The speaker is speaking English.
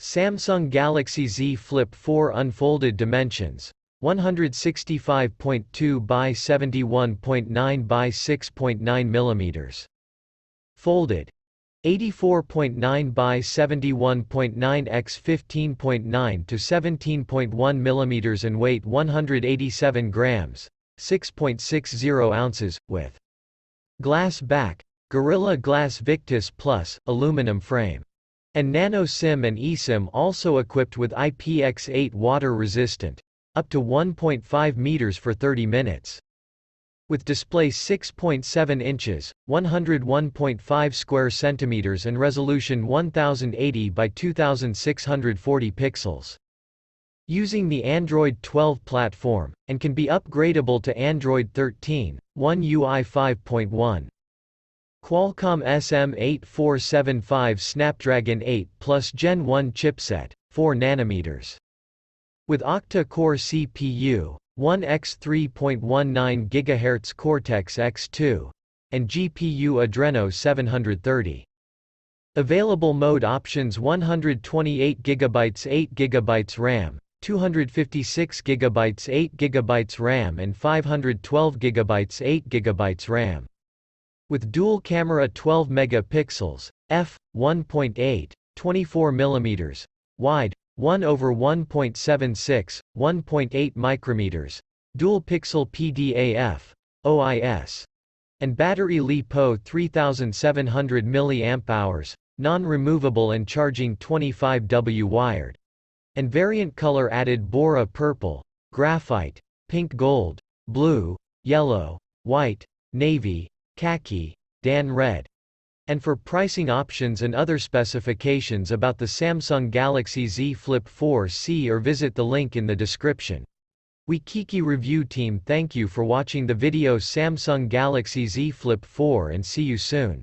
Samsung Galaxy Z Flip 4 Unfolded Dimensions 165.2 by 71.9 by 6.9 mm. Folded 84.9 by 71.9 x 15.9 to 17.1 mm and weight 187 grams, 6.60 ounces, with glass back, Gorilla Glass Victus Plus, aluminum frame, and Nano SIM and eSIM, also equipped with IPX8 water resistant, up to 1.5 meters for 30 minutes. With display 6.7 inches, 101.5 square centimeters and resolution 1080 by 2640 pixels. Using the Android 12 platform, and can be upgradable to Android 13, One UI 5.1. Qualcomm SM8475 Snapdragon 8 Plus Gen 1 chipset, 4 nanometers. With octa-core CPU, 1x3.19 GHz Cortex-X2, and GPU Adreno 730. Available mode options: 128 GB 8 GB RAM, 256 GB 8 GB RAM and 512 GB 8 GB RAM. With dual camera 12 megapixels, f1.8, 24 mm, wide, 1/1.76, 1.8 micrometers, dual pixel PDAF, OIS, and battery LiPo 3700 mAh, non-removable and charging 25W wired. And variant color added: Bora purple, graphite, pink gold, blue, yellow, white, navy, khaki, Dan red. And for pricing options and other specifications about the Samsung Galaxy Z Flip 4, see or visit the link in the description. We Kiki Review Team thank you for watching the video Samsung Galaxy Z Flip 4 and see you soon.